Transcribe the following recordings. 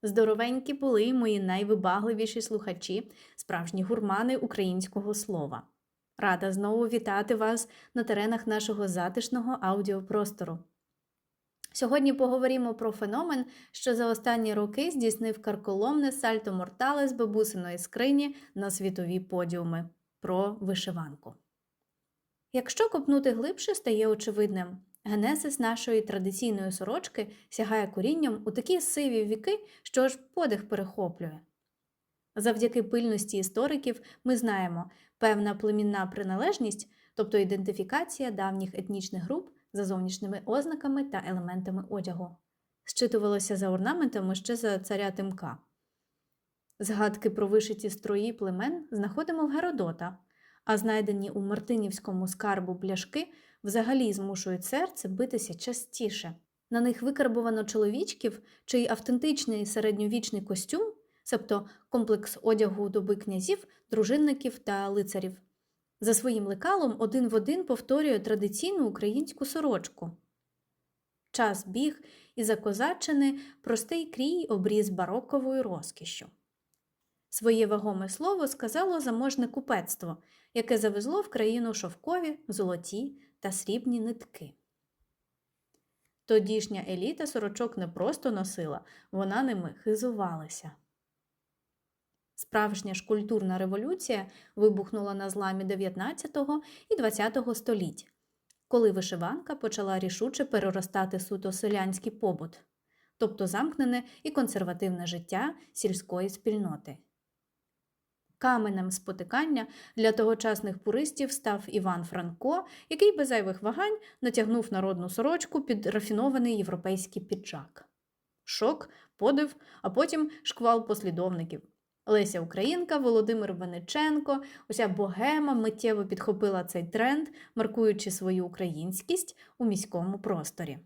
Здоровенькі були мої найвибагливіші слухачі, справжні гурмани українського слова. Рада знову вітати вас на теренах нашого затишного аудіопростору. Сьогодні поговоримо про феномен, що за останні роки здійснив карколомне сальто-мортале з бабусиної скрині на світові подіуми – про вишиванку. Якщо копнути глибше, стає очевидним – генезис нашої традиційної сорочки сягає корінням у такі сиві віки, що аж подих перехоплює. Завдяки пильності істориків ми знаємо, певна племінна приналежність, тобто ідентифікація давніх етнічних груп за зовнішніми ознаками та елементами одягу, зчитувалося за орнаментами ще за царя Тимка. Згадки про вишиті строї племен знаходимо в Геродота, а знайдені у Мартинівському скарбу бляшки взагалі змушують серце битися частіше. На них викарбовано чоловічків, чий автентичний середньовічний костюм, себто комплекс одягу доби князів, дружинників та лицарів, за своїм лекалом один в один повторює традиційну українську сорочку. Час біг, і за козаччини простий крій обріз бароковою розкішшю. Своє вагоме слово сказало заможне купецтво, яке завезло в країну шовкові, золоті та срібні нитки. Тодішня еліта сорочок не просто носила, вона ними хизувалася. Справжня ж культурна революція вибухнула на зламі 19 і 20 століть, коли вишиванка почала рішуче переростати суто селянський побут, тобто замкнене і консервативне життя сільської спільноти. Каменем спотикання для тогочасних пуристів став Іван Франко, який без зайвих вагань натягнув народну сорочку під рафінований європейський піджак. Шок, подив, а потім шквал послідовників. Леся Українка, Володимир Винниченко, уся богема миттєво підхопила цей тренд, маркуючи свою українськість у міському просторі.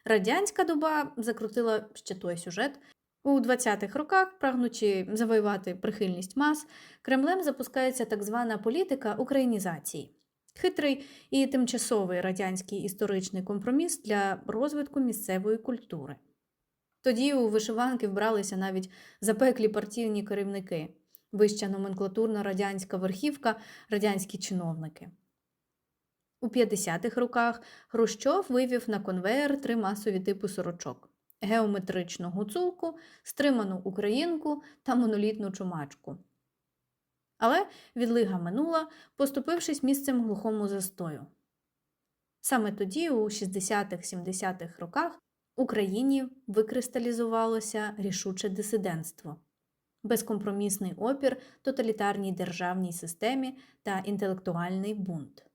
Радянська доба закрутила ще той сюжет. У 20-х роках, прагнучи завоювати прихильність мас, Кремлем запускається так звана політика українізації. Хитрий і тимчасовий радянський історичний компроміс для розвитку місцевої культури. Тоді у вишиванки вбралися навіть запеклі партійні керівники, вища номенклатурна радянська верхівка, радянські чиновники. У 50-х роках Хрущов вивів на конвеєр 3 масові типи сорочок – геометричну гуцулку, стриману українку та монолітну чумачку. Але відлига минула, поступившись місцем глухому застою. Саме тоді, у 60-70-х роках, в Україні викристалізувалося рішуче дисидентство, безкомпромісний опір тоталітарній державній системі та інтелектуальний бунт.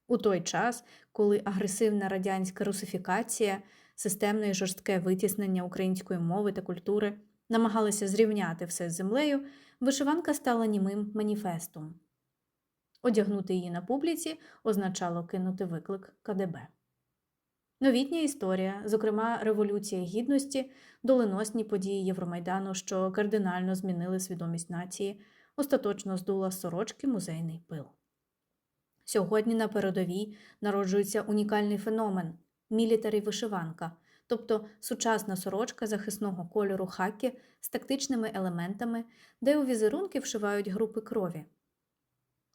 У той час, коли агресивна радянська русифікація, системне і жорстке витіснення української мови та культури намагалися зрівняти все з землею, вишиванка стала німим маніфестом. Одягнути її на публіці означало кинути виклик КДБ. Новітня історія, зокрема Революція Гідності, доленосні події Євромайдану, що кардинально змінили свідомість нації, остаточно здула з сорочки музейний пил. Сьогодні на передовій народжується унікальний феномен – мілітарі-вишиванка, тобто сучасна сорочка захисного кольору хакі з тактичними елементами, де у візерунки вшивають групи крові.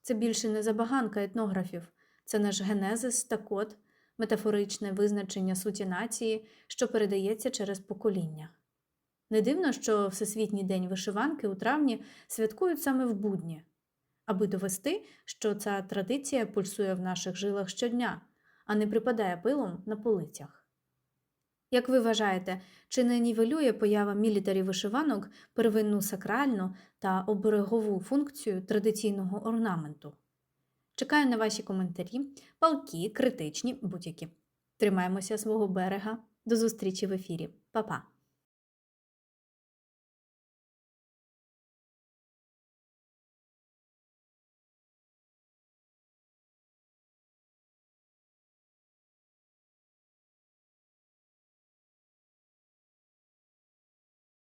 Це більше не забаганка етнографів, це наш генезис та код, метафоричне визначення суті нації, що передається через покоління. Не дивно, що Всесвітній день вишиванки у травні святкують саме в будні, аби довести, що ця традиція пульсує в наших жилах щодня, а не припадає пилом на полицях. Як ви вважаєте, чи не нівелює поява мілітарі-вишиванок первинну сакральну та оберегову функцію традиційного орнаменту? Чекаю на ваші коментарі, палкі, критичні, будь-які. Тримаємося свого берега. До зустрічі в ефірі. Па-па!